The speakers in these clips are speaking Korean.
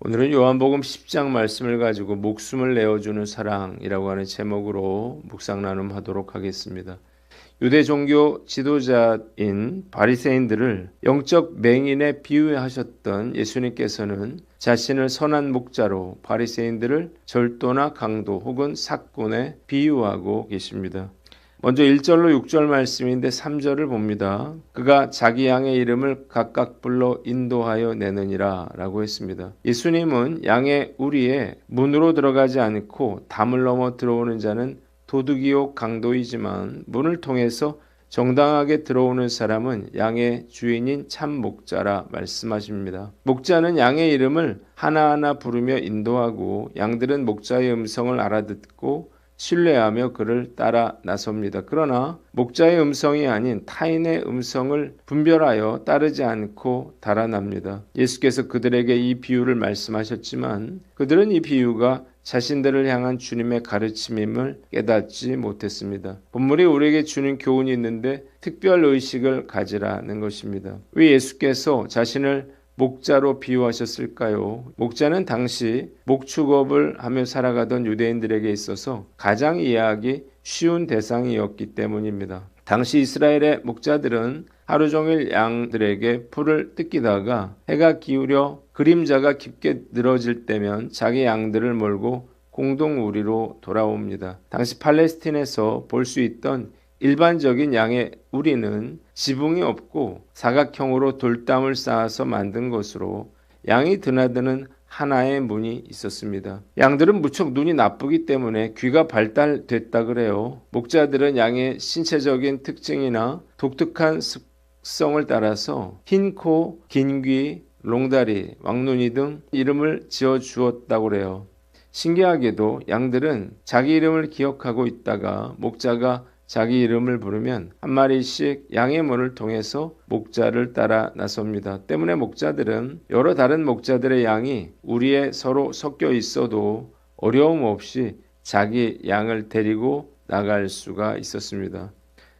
오늘은 요한복음 10장 말씀을 가지고 목숨을 내어주는 사랑이라고 하는 제목으로 묵상 나눔하도록 하겠습니다. 유대 종교 지도자인 바리새인들을 영적 맹인에 비유하셨던 예수님께서는 자신을 선한 목자로 바리새인들을 절도나 강도 혹은 사꾼에 비유하고 계십니다. 먼저 1절로 6절 말씀인데 3절을 봅니다. 그가 자기 양의 이름을 각각 불러 인도하여 내느니라 라고 했습니다. 예수님은 양의 우리에 문으로 들어가지 않고 담을 넘어 들어오는 자는 도둑이요 강도이지만 문을 통해서 정당하게 들어오는 사람은 양의 주인인 참 목자라 말씀하십니다. 목자는 양의 이름을 하나하나 부르며 인도하고 양들은 목자의 음성을 알아듣고 신뢰하며 그를 따라 나섭니다. 그러나 목자의 음성이 아닌 타인의 음성을 분별하여 따르지 않고 달아납니다. 예수께서 그들에게 이 비유를 말씀하셨지만 그들은 이 비유가 자신들을 향한 주님의 가르침임을 깨닫지 못했습니다. 본문이 우리에게 주는 교훈이 있는데 특별 의식을 가지라는 것입니다. 왜 예수께서 자신을 목자로 비유하셨을까요? 목자는 당시 목축업을 하며 살아가던 유대인들에게 있어서 가장 이해하기 쉬운 대상이었기 때문입니다. 당시 이스라엘의 목자들은 하루 종일 양들에게 풀을 뜯기다가 해가 기울여 그림자가 깊게 늘어질 때면 자기 양들을 몰고 공동우리로 돌아옵니다. 당시 팔레스틴에서 볼 수 있던 일반적인 양의 우리는 지붕이 없고 사각형으로 돌담을 쌓아서 만든 것으로 양이 드나드는 하나의 문이 있었습니다. 양들은 무척 눈이 나쁘기 때문에 귀가 발달됐다 그래요. 목자들은 양의 신체적인 특징이나 독특한 습성을 따라서 흰 코, 긴 귀, 롱다리, 왕눈이 등 이름을 지어 주었다고 그래요. 신기하게도 양들은 자기 이름을 기억하고 있다가 목자가 자기 이름을 부르면 한 마리씩 양의 문을 통해서 목자를 따라 나섭니다. 때문에 목자들은 여러 다른 목자들의 양이 우리에 서로 섞여 있어도 어려움 없이 자기 양을 데리고 나갈 수가 있었습니다.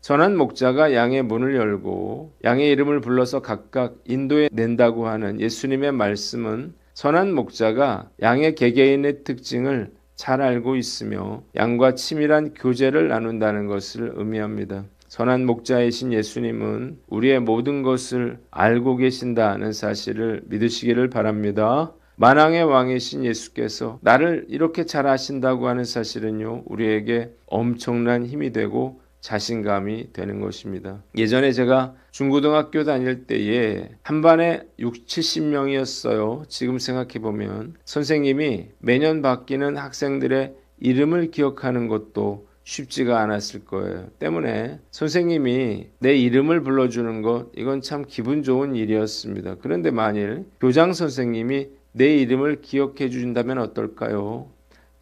선한 목자가 양의 문을 열고 양의 이름을 불러서 각각 인도해 낸다고 하는 예수님의 말씀은 선한 목자가 양의 개개인의 특징을 잘 알고 있으며 양과 치밀한 교제를 나눈다는 것을 의미합니다. 선한 목자이신 예수님은 우리의 모든 것을 알고 계신다는 사실을 믿으시기를 바랍니다. 만왕의 왕이신 예수께서 나를 이렇게 잘 아신다고 하는 사실은요, 우리에게 엄청난 힘이 되고 자신감이 되는 것입니다. 예전에 제가 중고등학교 다닐 때에 한 반에 60, 70명이었어요. 지금 생각해보면 선생님이 매년 바뀌는 학생들의 이름을 기억하는 것도 쉽지가 않았을 거예요. 때문에 선생님이 내 이름을 불러주는 것, 이건 참 기분 좋은 일이었습니다. 그런데 만일 교장 선생님이 내 이름을 기억해 주신다면 어떨까요?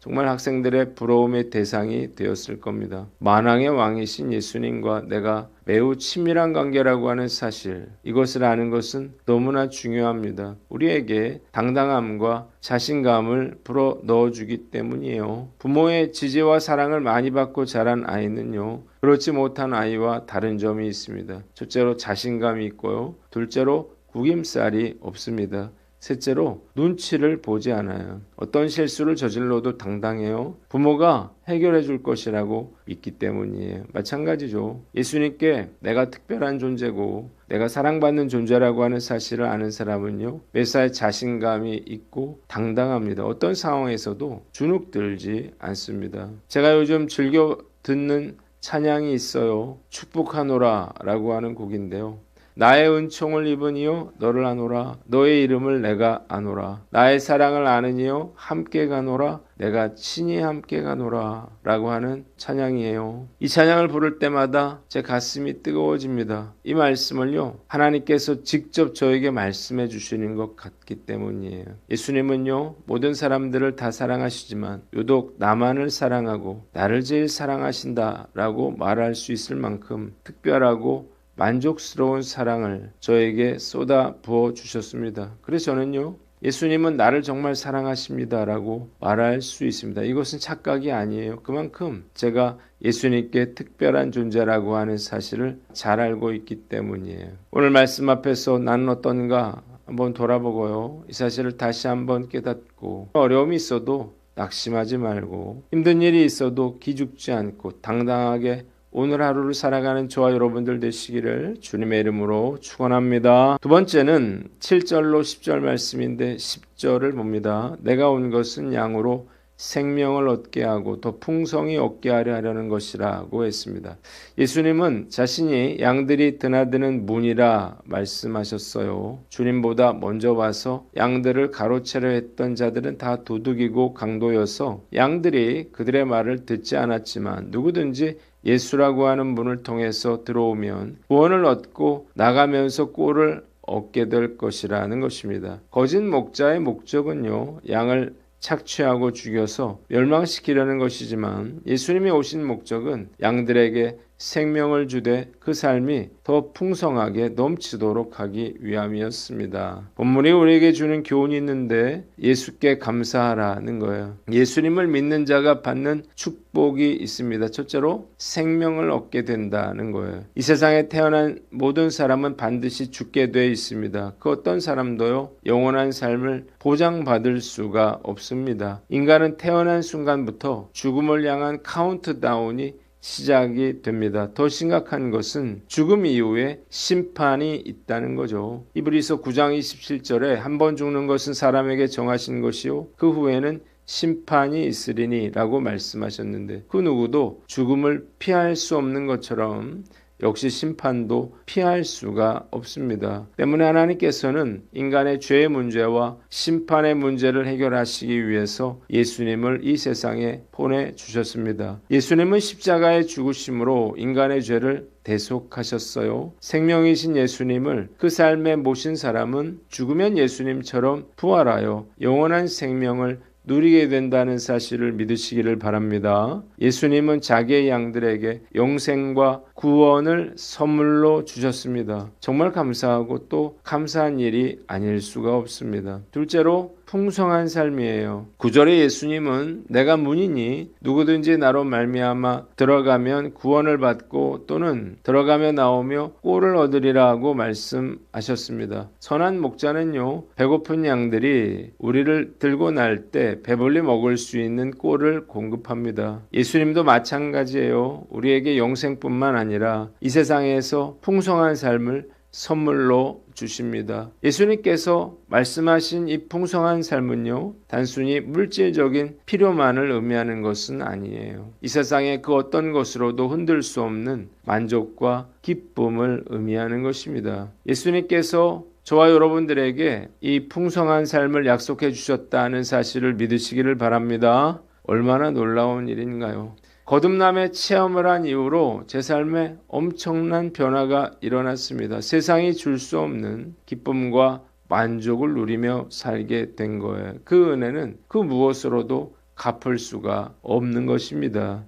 정말 학생들의 부러움의 대상이 되었을 겁니다. 만왕의 왕이신 예수님과 내가 매우 친밀한 관계라고 하는 사실, 이것을 아는 것은 너무나 중요합니다. 우리에게 당당함과 자신감을 불어 넣어주기 때문이에요. 부모의 지지와 사랑을 많이 받고 자란 아이는요, 그렇지 못한 아이와 다른 점이 있습니다. 첫째로 자신감이 있고요. 둘째로 구김살이 없습니다. 셋째로 눈치를 보지 않아요. 어떤 실수를 저질러도 당당해요. 부모가 해결해 줄 것이라고 믿기 때문이에요. 마찬가지죠. 예수님께 내가 특별한 존재고 내가 사랑받는 존재라고 하는 사실을 아는 사람은요, 매사에 자신감이 있고 당당합니다. 어떤 상황에서도 주눅들지 않습니다. 제가 요즘 즐겨 듣는 찬양이 있어요. 축복하노라 라고 하는 곡인데요. 나의 은총을 입으니요 너를 아노라. 너의 이름을 내가 아노라. 나의 사랑을 아느니요 함께 가노라. 내가 친히 함께 가노라 라고 하는 찬양이에요. 이 찬양을 부를 때마다 제 가슴이 뜨거워집니다. 이 말씀을요, 하나님께서 직접 저에게 말씀해 주시는 것 같기 때문이에요. 예수님은요, 모든 사람들을 다 사랑하시지만 유독 나만을 사랑하고 나를 제일 사랑하신다 라고 말할 수 있을 만큼 특별하고 만족스러운 사랑을 저에게 쏟아 부어 주셨습니다. 그래서 저는요, 예수님은 나를 정말 사랑하십니다 라고 말할 수 있습니다. 이것은 착각이 아니에요. 그만큼 제가 예수님께 특별한 존재라고 하는 사실을 잘 알고 있기 때문이에요. 오늘 말씀 앞에서 나는 어떤가? 한번 돌아보고요. 이 사실을 다시 한번 깨닫고 어려움이 있어도 낙심하지 말고 힘든 일이 있어도 기죽지 않고 당당하게 오늘 하루를 살아가는 저와 여러분들 되시기를 주님의 이름으로 축원합니다. 두 번째는 7절로 10절 말씀인데 10절을 봅니다. 내가 온 것은 양으로 생명을 얻게 하고 더 풍성히 얻게 하려 하려는 것이라고 했습니다. 예수님은 자신이 양들이 드나드는 문이라 말씀하셨어요. 주님보다 먼저 와서 양들을 가로채려 했던 자들은 다 도둑이고 강도여서 양들이 그들의 말을 듣지 않았지만 누구든지 예수라고 하는 문을 통해서 들어오면 구원을 얻고 나가면서 꼴을 얻게 될 것이라는 것입니다. 거짓 목자의 목적은요, 양을 착취하고 죽여서 멸망시키려는 것이지만 예수님이 오신 목적은 양들에게 생명을 주되 그 삶이 더 풍성하게 넘치도록 하기 위함이었습니다. 본문이 우리에게 주는 교훈이 있는데 예수께 감사하라는 거예요. 예수님을 믿는 자가 받는 축복이 있습니다. 첫째로 생명을 얻게 된다는 거예요. 이 세상에 태어난 모든 사람은 반드시 죽게 돼 있습니다. 그 어떤 사람도요, 영원한 삶을 보장받을 수가 없습니다. 인간은 태어난 순간부터 죽음을 향한 카운트다운이 시작이 됩니다. 더 심각한 것은 죽음 이후에 심판이 있다는 거죠. 히브리서 9장 27절에 한 번 죽는 것은 사람에게 정하신 것이요 그 후에는 심판이 있으리니 라고 말씀하셨는데 그 누구도 죽음을 피할 수 없는 것처럼 역시 심판도 피할 수가 없습니다. 때문에 하나님께서는 인간의 죄의 문제와 심판의 문제를 해결하시기 위해서 예수님을 이 세상에 보내주셨습니다. 예수님은 십자가의 죽으심으로 인간의 죄를 대속하셨어요. 생명이신 예수님을 그 삶에 모신 사람은 죽으면 예수님처럼 부활하여 영원한 생명을 누리게 된다는 사실을 믿으시기를 바랍니다. 예수님은 자기의 양들에게 영생과 구원을 선물로 주셨습니다. 정말 감사하고 또 감사한 일이 아닐 수가 없습니다. 둘째로 풍성한 삶이에요. 9절에 예수님은 내가 문이니 누구든지 나로 말미암아 들어가면 구원을 받고 또는 들어가며 나오며 꼴을 얻으리라고 말씀하셨습니다. 선한 목자는요, 배고픈 양들이 우리를 들고 날 때 배불리 먹을 수 있는 꼴을 공급합니다. 예수님도 마찬가지예요. 우리에게 영생뿐만 아니라 이 세상에서 풍성한 삶을 선물로 주십니다. 예수님께서 말씀하신 이 풍성한 삶은요, 단순히 물질적인 필요만을 의미하는 것은 아니에요. 이 세상의 그 어떤 것으로도 흔들 수 없는 만족과 기쁨을 의미하는 것입니다. 예수님께서 저와 여러분들에게 이 풍성한 삶을 약속해 주셨다는 사실을 믿으시기를 바랍니다. 얼마나 놀라운 일인가요? 거듭남의 체험을 한 이후로 제 삶에 엄청난 변화가 일어났습니다. 세상이 줄 수 없는 기쁨과 만족을 누리며 살게 된 거예요. 그 은혜는 그 무엇으로도 갚을 수가 없는 것입니다.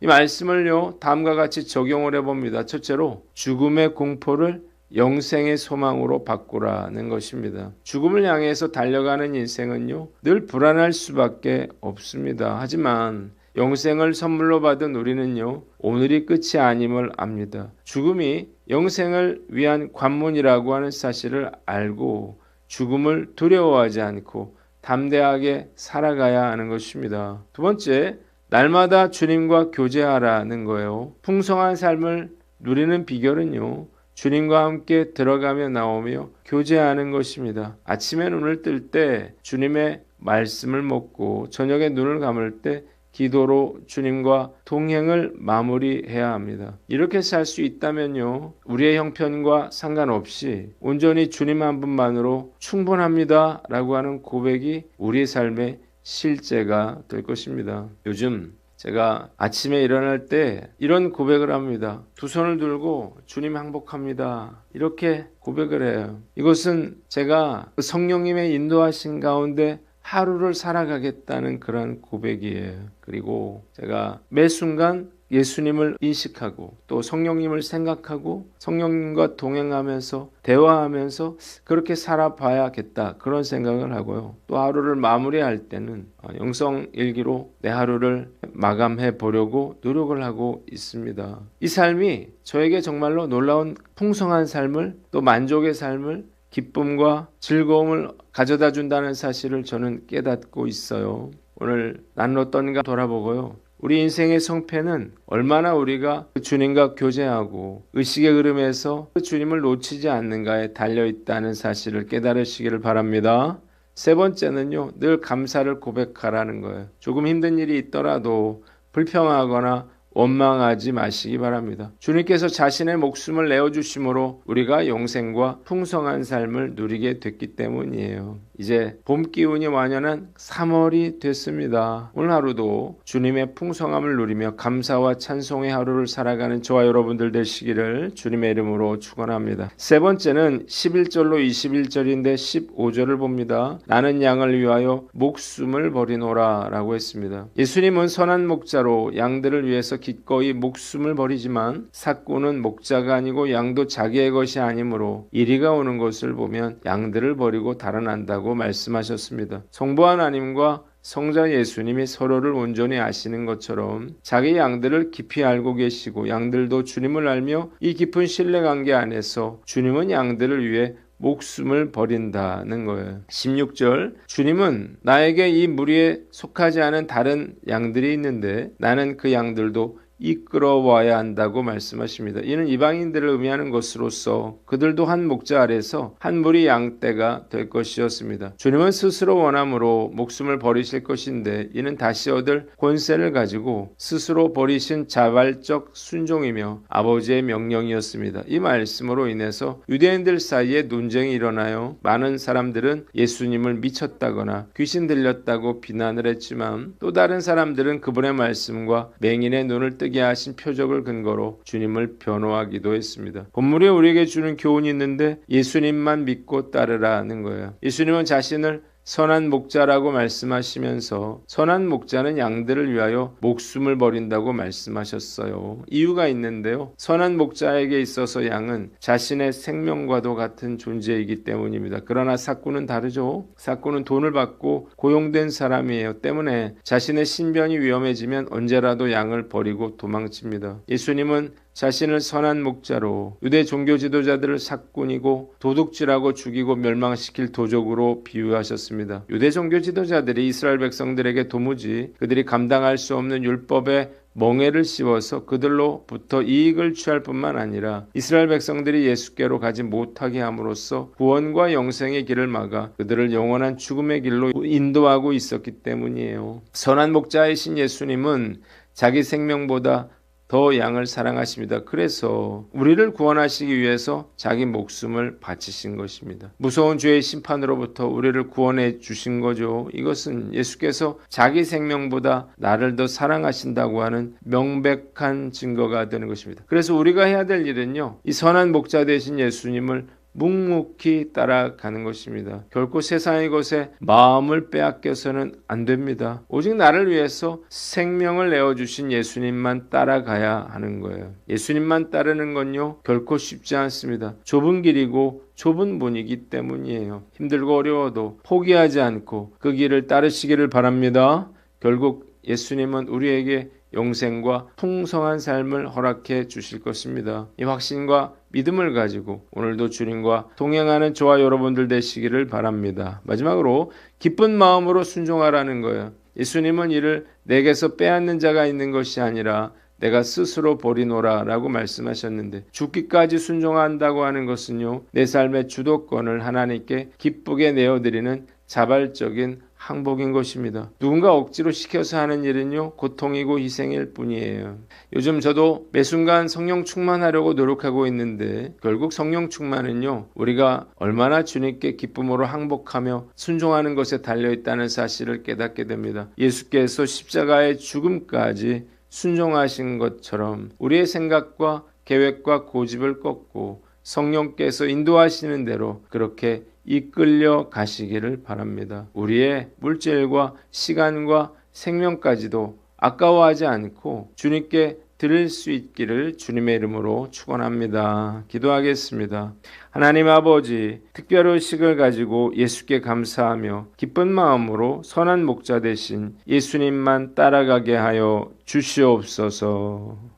이 말씀을요, 다음과 같이 적용을 해봅니다. 첫째로 죽음의 공포를 영생의 소망으로 바꾸라는 것입니다. 죽음을 향해서 달려가는 인생은요, 늘 불안할 수밖에 없습니다. 하지만 영생을 선물로 받은 우리는요, 오늘이 끝이 아님을 압니다. 죽음이 영생을 위한 관문이라고 하는 사실을 알고 죽음을 두려워하지 않고 담대하게 살아가야 하는 것입니다. 두 번째, 날마다 주님과 교제하라는 거예요. 풍성한 삶을 누리는 비결은요, 주님과 함께 들어가며 나오며 교제하는 것입니다. 아침에 눈을 뜰 때 주님의 말씀을 먹고 저녁에 눈을 감을 때 기도로 주님과 동행을 마무리해야 합니다. 이렇게 살 수 있다면요, 우리의 형편과 상관없이 온전히 주님 한 분만으로 충분합니다 라고 하는 고백이 우리의 삶의 실제가 될 것입니다. 요즘 제가 아침에 일어날 때 이런 고백을 합니다. 두 손을 들고 주님 행복합니다. 이렇게 고백을 해요. 이것은 제가 성령님의 인도하신 가운데 하루를 살아가겠다는 그런 고백이에요. 그리고 제가 매 순간 예수님을 인식하고 또 성령님을 생각하고 성령님과 동행하면서 대화하면서 그렇게 살아봐야겠다 그런 생각을 하고요. 또 하루를 마무리할 때는 영성일기로 내 하루를 마감해 보려고 노력을 하고 있습니다. 이 삶이 저에게 정말로 놀라운 풍성한 삶을 또 만족의 삶을 기쁨과 즐거움을 가져다 준다는 사실을 저는 깨닫고 있어요. 오늘 나는 어떤가 돌아보고요. 우리 인생의 성패는 얼마나 우리가 주님과 교제하고 의식의 흐름에서 주님을 놓치지 않는가에 달려있다는 사실을 깨달으시기를 바랍니다. 세 번째는요, 늘 감사를 고백하라는 거예요. 조금 힘든 일이 있더라도 불평하거나 원망하지 마시기 바랍니다. 주님께서 자신의 목숨을 내어주심으로 우리가 영생과 풍성한 삶을 누리게 됐기 때문이에요. 이제 봄 기운이 완연한 3월이 됐습니다. 오늘 하루도 주님의 풍성함을 누리며 감사와 찬송의 하루를 살아가는 저와 여러분들 되시기를 주님의 이름으로 축원합니다. 세 번째는 11절로 21절인데 15절을 봅니다. 나는 양을 위하여 목숨을 버리노라 라고 했습니다. 예수님은 선한 목자로 양들을 위해서 기꺼이 목숨을 버리지만 삭구는 목자가 아니고 양도 자기의 것이 아니므로 이리가 오는 것을 보면 양들을 버리고 달아난다고 말씀하셨습니다. 성부 하나님과 성자 예수님이 서로를 온전히 아시는 것처럼 자기 양들을 깊이 알고 계시고 양들도 주님을 알며 이 깊은 신뢰관계 안에서 주님은 양들을 위해 목숨을 버린다는 거예요. 16절 주님은 나에게 이 무리에 속하지 않은 다른 양들이 있는데 나는 그 양들도 이끌어와야 한다고 말씀하십니다. 이는 이방인들을 의미하는 것으로서 그들도 한 목자 아래서 한 무리 양떼가 될 것이었습니다. 주님은 스스로 원함으로 목숨을 버리실 것인데 이는 다시 얻을 권세를 가지고 스스로 버리신 자발적 순종이며 아버지의 명령이었습니다. 이 말씀으로 인해서 유대인들 사이에 논쟁이 일어나요. 많은 사람들은 예수님을 미쳤다거나 귀신 들렸다고 비난을 했지만 또 다른 사람들은 그분의 말씀과 맹인의 눈을 뜨게 하신 표적을 근거로 주님을 변호하기도 했습니다. 본문에 우리에게 주는 교훈이 있는데 예수님만 믿고 따르라는 거예요. 예수님은 자신을 선한 목자라고 말씀하시면서 선한 목자는 양들을 위하여 목숨을 버린다고 말씀하셨어요. 이유가 있는데요. 선한 목자에게 있어서 양은 자신의 생명과도 같은 존재이기 때문입니다. 그러나 삭구는 다르죠. 삭구는 돈을 받고 고용된 사람이에요. 때문에 자신의 신변이 위험해지면 언제라도 양을 버리고 도망칩니다. 예수님은 자신을 선한 목자로 유대 종교 지도자들을 삭군이고 도둑질하고 죽이고 멸망시킬 도적으로 비유하셨습니다. 유대 종교 지도자들이 이스라엘 백성들에게 도무지 그들이 감당할 수 없는 율법에 멍에를 씌워서 그들로부터 이익을 취할 뿐만 아니라 이스라엘 백성들이 예수께로 가지 못하게 함으로써 구원과 영생의 길을 막아 그들을 영원한 죽음의 길로 인도하고 있었기 때문이에요. 선한 목자이신 예수님은 자기 생명보다 더 양을 사랑하십니다. 그래서 우리를 구원하시기 위해서 자기 목숨을 바치신 것입니다. 무서운 죄의 심판으로부터 우리를 구원해 주신 거죠. 이것은 예수께서 자기 생명보다 나를 더 사랑하신다고 하는 명백한 증거가 되는 것입니다. 그래서 우리가 해야 될 일은요, 이 선한 목자 되신 예수님을 묵묵히 따라가는 것입니다. 결코 세상의 것에 마음을 빼앗겨서는 안 됩니다. 오직 나를 위해서 생명을 내어주신 예수님만 따라가야 하는 거예요. 예수님만 따르는 건요, 결코 쉽지 않습니다. 좁은 길이고 좁은 문이기 때문이에요. 힘들고 어려워도 포기하지 않고 그 길을 따르시기를 바랍니다. 결국 예수님은 우리에게 영생과 풍성한 삶을 허락해 주실 것입니다. 이 확신과 믿음을 가지고 오늘도 주님과 동행하는 저와 여러분들 되시기를 바랍니다. 마지막으로 기쁜 마음으로 순종하라는 거예요. 예수님은 이를 내게서 빼앗는 자가 있는 것이 아니라 내가 스스로 버리노라 라고 말씀하셨는데 죽기까지 순종한다고 하는 것은요, 내 삶의 주도권을 하나님께 기쁘게 내어드리는 자발적인 항복인 것입니다. 누군가 억지로 시켜서 하는 일은요, 고통이고 희생일 뿐이에요. 요즘 저도 매 순간 성령 충만하려고 노력하고 있는데 결국 성령 충만은요, 우리가 얼마나 주님께 기쁨으로 항복하며 순종하는 것에 달려있다는 사실을 깨닫게 됩니다. 예수께서 십자가의 죽음까지 순종하신 것처럼 우리의 생각과 계획과 고집을 꺾고 성령께서 인도하시는 대로 그렇게 이끌려 가시기를 바랍니다. 우리의 물질과 시간과 생명까지도 아까워하지 않고 주님께 드릴 수 있기를 주님의 이름으로 축원합니다. 기도하겠습니다. 하나님 아버지, 특별 의식을 가지고 예수께 감사하며 기쁜 마음으로 선한 목자 되신 예수님만 따라가게 하여 주시옵소서.